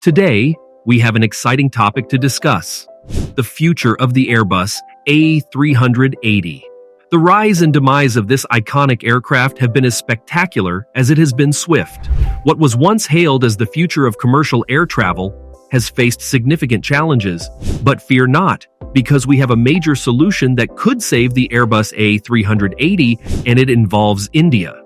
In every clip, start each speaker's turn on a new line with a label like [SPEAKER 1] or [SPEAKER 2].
[SPEAKER 1] Today, we have an exciting topic to discuss: the future of the Airbus A380. The rise and demise of this iconic aircraft have been as spectacular as it has been swift. What was once hailed as the future of commercial air travel has faced significant challenges. But fear not, because we have a major solution that could save the Airbus A380, and it involves India.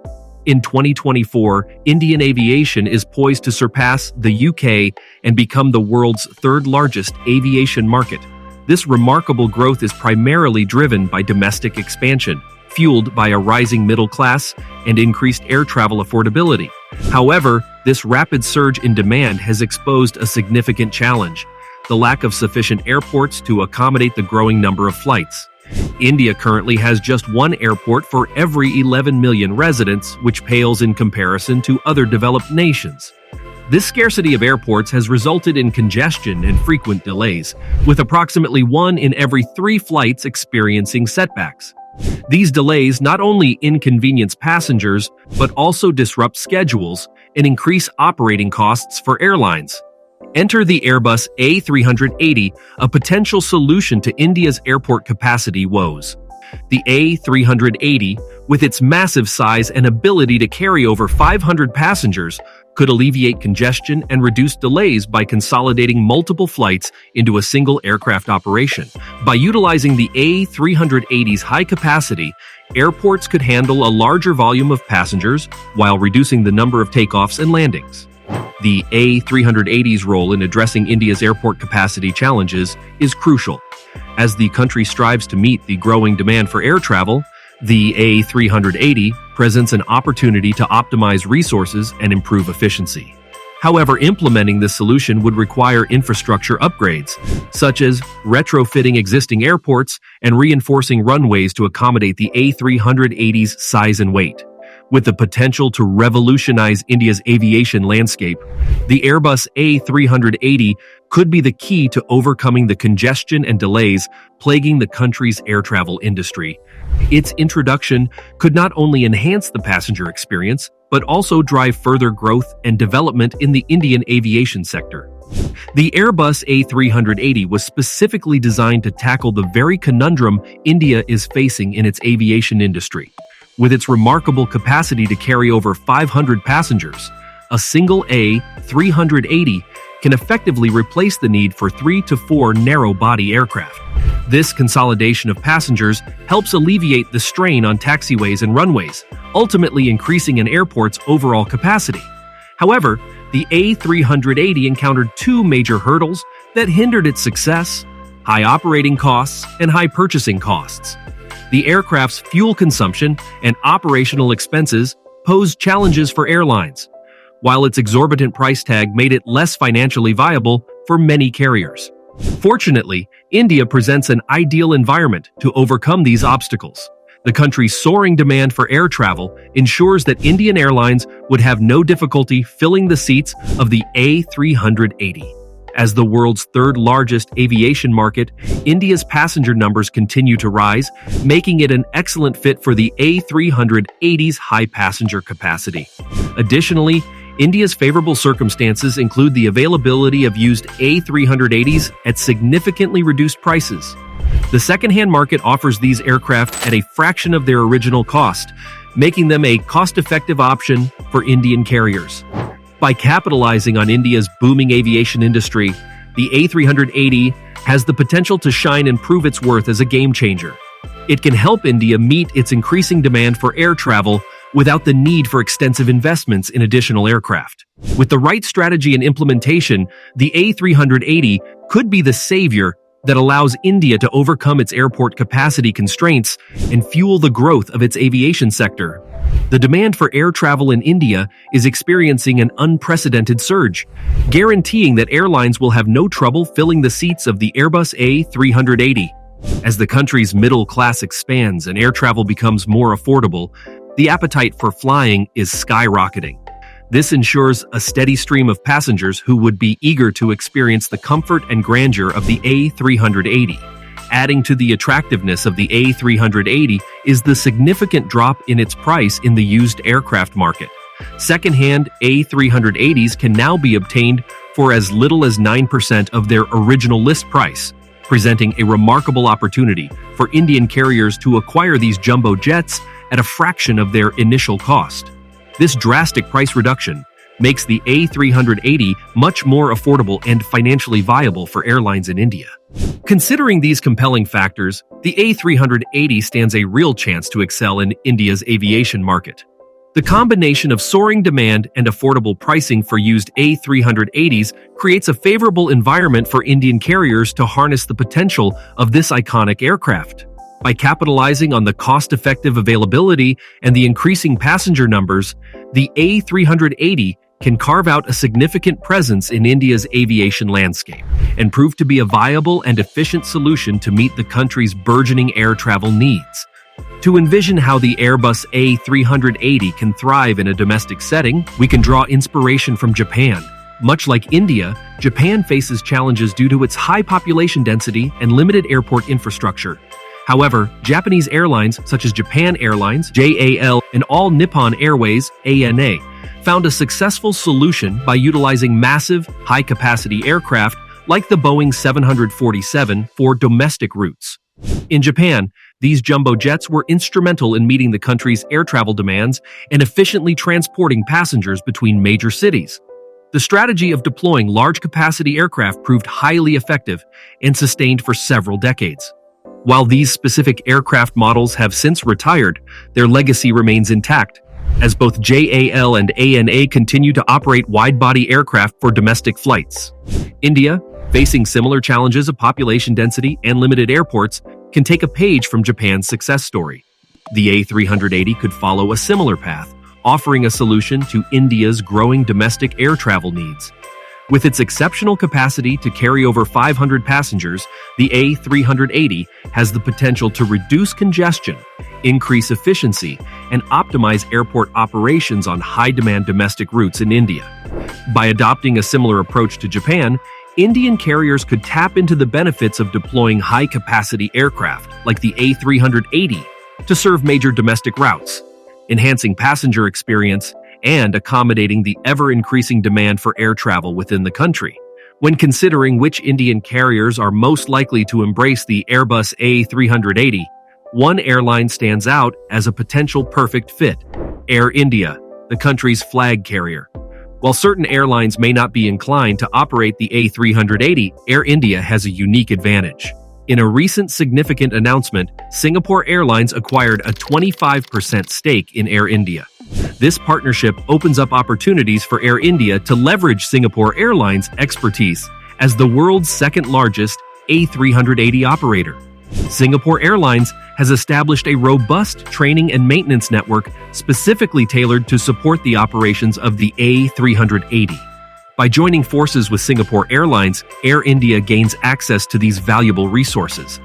[SPEAKER 1] In 2024, Indian aviation is poised to surpass the UK and become the world's third-largest aviation market. This remarkable growth is primarily driven by domestic expansion, fueled by a rising middle class and increased air travel affordability. However, this rapid surge in demand has exposed a significant challenge: the lack of sufficient airports to accommodate the growing number of flights. India currently has just one airport for every 11 million residents, which pales in comparison to other developed nations. This scarcity of airports has resulted in congestion and frequent delays, with approximately 1 in every 3 flights experiencing setbacks. These delays not only inconvenience passengers, but also disrupt schedules and increase operating costs for airlines. Enter the Airbus A380, a potential solution to India's airport capacity woes. The A380, with its massive size and ability to carry over 500 passengers, could alleviate congestion and reduce delays by consolidating multiple flights into a single aircraft operation. By utilizing the A380's high capacity, airports could handle a larger volume of passengers while reducing the number of takeoffs and landings. The A380's role in addressing India's airport capacity challenges is crucial. As the country strives to meet the growing demand for air travel, the A380 presents an opportunity to optimize resources and improve efficiency. However, implementing this solution would require infrastructure upgrades, such as retrofitting existing airports and reinforcing runways to accommodate the A380's size and weight. With the potential to revolutionize India's aviation landscape, the Airbus A380 could be the key to overcoming the congestion and delays plaguing the country's air travel industry. Its introduction could not only enhance the passenger experience, but also drive further growth and development in the Indian aviation sector. The Airbus A380 was specifically designed to tackle the very conundrum India is facing in its aviation industry. With its remarkable capacity to carry over 500 passengers, a single A380 can effectively replace the need for 3 to 4 narrow-body aircraft. This consolidation of passengers helps alleviate the strain on taxiways and runways, ultimately increasing an airport's overall capacity. However, the A380 encountered 2 major hurdles that hindered its success: high operating costs and high purchasing costs. The aircraft's fuel consumption and operational expenses posed challenges for airlines, while its exorbitant price tag made it less financially viable for many carriers. Fortunately, India presents an ideal environment to overcome these obstacles. The country's soaring demand for air travel ensures that Indian Airlines would have no difficulty filling the seats of the A380. As the world's third-largest aviation market, India's passenger numbers continue to rise, making it an excellent fit for the A380's high passenger capacity. Additionally, India's favorable circumstances include the availability of used A380s at significantly reduced prices. The second-hand market offers these aircraft at a fraction of their original cost, making them a cost-effective option for Indian carriers. By capitalizing on India's booming aviation industry, the A380 has the potential to shine and prove its worth as a game-changer. It can help India meet its increasing demand for air travel without the need for extensive investments in additional aircraft. With the right strategy and implementation, the A380 could be the savior that allows India to overcome its airport capacity constraints and fuel the growth of its aviation sector. The demand for air travel in India is experiencing an unprecedented surge, guaranteeing that airlines will have no trouble filling the seats of the Airbus A380. As the country's middle class expands and air travel becomes more affordable, the appetite for flying is skyrocketing. This ensures a steady stream of passengers who would be eager to experience the comfort and grandeur of the A380. Adding to the attractiveness of the A380 is the significant drop in its price in the used aircraft market. Second-hand A380s can now be obtained for as little as 9% of their original list price, presenting a remarkable opportunity for Indian carriers to acquire these jumbo jets at a fraction of their initial cost. This drastic price reduction makes the A380 much more affordable and financially viable for airlines in India. Considering these compelling factors, the A380 stands a real chance to excel in India's aviation market. The combination of soaring demand and affordable pricing for used A380s creates a favorable environment for Indian carriers to harness the potential of this iconic aircraft. By capitalizing on the cost-effective availability and the increasing passenger numbers, the A380 can carve out a significant presence in India's aviation landscape and prove to be a viable and efficient solution to meet the country's burgeoning air travel needs. To envision how the Airbus A380 can thrive in a domestic setting, we can draw inspiration from Japan. Much like India, Japan faces challenges due to its high population density and limited airport infrastructure. However, Japanese airlines such as Japan Airlines, JAL, and All Nippon Airways, ANA, found a successful solution by utilizing massive, high-capacity aircraft like the Boeing 747 for domestic routes. In Japan, these jumbo jets were instrumental in meeting the country's air travel demands and efficiently transporting passengers between major cities. The strategy of deploying large-capacity aircraft proved highly effective and sustained for several decades. While these specific aircraft models have since retired, their legacy remains intact, as both JAL and ANA continue to operate wide-body aircraft for domestic flights. India, facing similar challenges of population density and limited airports, can take a page from Japan's success story. The A380 could follow a similar path, offering a solution to India's growing domestic air travel needs. With its exceptional capacity to carry over 500 passengers, the A380 has the potential to reduce congestion, increase efficiency, and optimize airport operations on high-demand domestic routes in India. By adopting a similar approach to Japan, Indian carriers could tap into the benefits of deploying high-capacity aircraft, like the A380, to serve major domestic routes, enhancing passenger experience and accommodating the ever-increasing demand for air travel within the country. When considering which Indian carriers are most likely to embrace the Airbus A380, one airline stands out as a potential perfect fit: Air India, the country's flag carrier. While certain airlines may not be inclined to operate the A380, Air India has a unique advantage. In a recent significant announcement, Singapore Airlines acquired a 25% stake in Air India. This partnership opens up opportunities for Air India to leverage Singapore Airlines' expertise as the world's second-largest A380 operator. Singapore Airlines has established a robust training and maintenance network specifically tailored to support the operations of the A380. By joining forces with Singapore Airlines, Air India gains access to these valuable resources.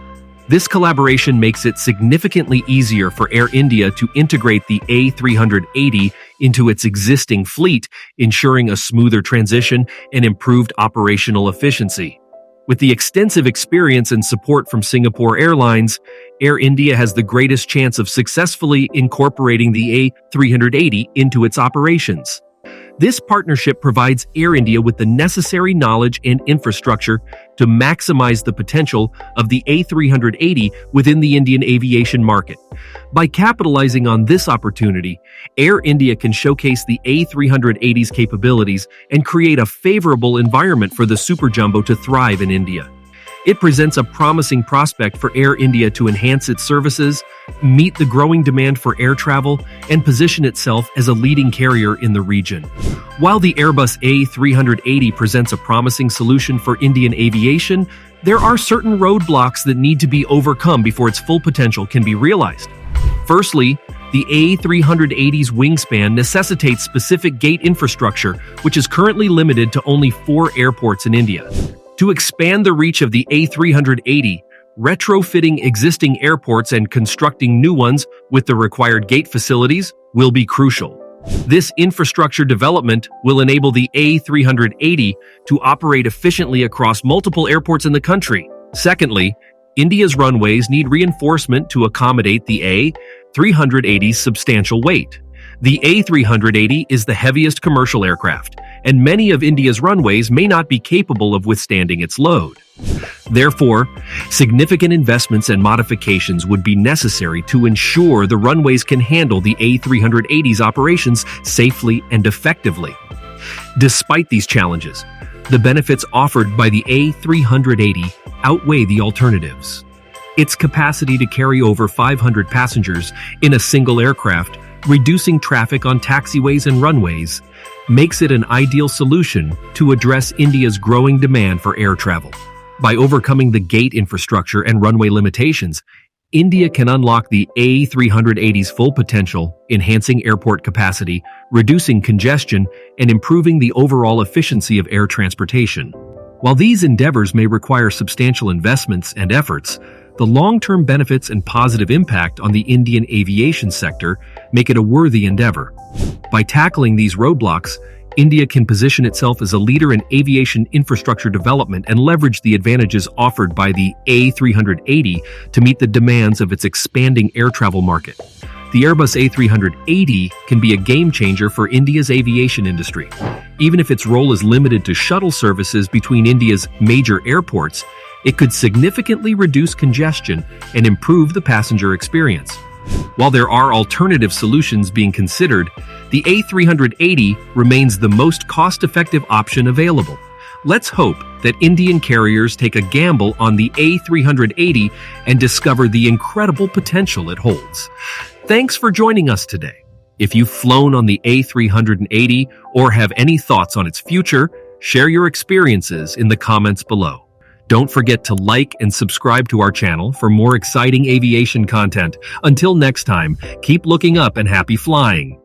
[SPEAKER 1] This collaboration makes it significantly easier for Air India to integrate the A380 into its existing fleet, ensuring a smoother transition and improved operational efficiency. With the extensive experience and support from Singapore Airlines, Air India has the greatest chance of successfully incorporating the A380 into its operations. This partnership provides Air India with the necessary knowledge and infrastructure to maximize the potential of the A380 within the Indian aviation market. By capitalizing on this opportunity, Air India can showcase the A380's capabilities and create a favorable environment for the Super Jumbo to thrive in India. It presents a promising prospect for Air India to enhance its services, meet the growing demand for air travel, and position itself as a leading carrier in the region. While the Airbus A380 presents a promising solution for Indian aviation, there are certain roadblocks that need to be overcome before its full potential can be realized. Firstly, the A380's wingspan necessitates specific gate infrastructure, which is currently limited to only 4 airports in India. To expand the reach of the A380, retrofitting existing airports and constructing new ones with the required gate facilities will be crucial. This infrastructure development will enable the A380 to operate efficiently across multiple airports in the country. Secondly, India's runways need reinforcement to accommodate the A380's substantial weight. The A380 is the heaviest commercial aircraft, and many of India's runways may not be capable of withstanding its load. Therefore, significant investments and modifications would be necessary to ensure the runways can handle the A380's operations safely and effectively. Despite these challenges, the benefits offered by the A380 outweigh the alternatives. Its capacity to carry over 500 passengers in a single aircraft, reducing traffic on taxiways and runways, makes it an ideal solution to address India's growing demand for air travel. By overcoming the gate infrastructure and runway limitations, India can unlock the A380's full potential, enhancing airport capacity, reducing congestion, and improving the overall efficiency of air transportation. While these endeavors may require substantial investments and efforts, the long-term benefits and positive impact on the Indian aviation sector make it a worthy endeavor. By tackling these roadblocks, India can position itself as a leader in aviation infrastructure development and leverage the advantages offered by the A380 to meet the demands of its expanding air travel market. The Airbus A380 can be a game-changer for India's aviation industry. Even if its role is limited to shuttle services between India's major airports, it could significantly reduce congestion and improve the passenger experience. While there are alternative solutions being considered, the A380 remains the most cost-effective option available. Let's hope that Indian carriers take a gamble on the A380 and discover the incredible potential it holds. Thanks for joining us today. If you've flown on the A380 or have any thoughts on its future, share your experiences in the comments below. Don't forget to like and subscribe to our channel for more exciting aviation content. Until next time, keep looking up and happy flying.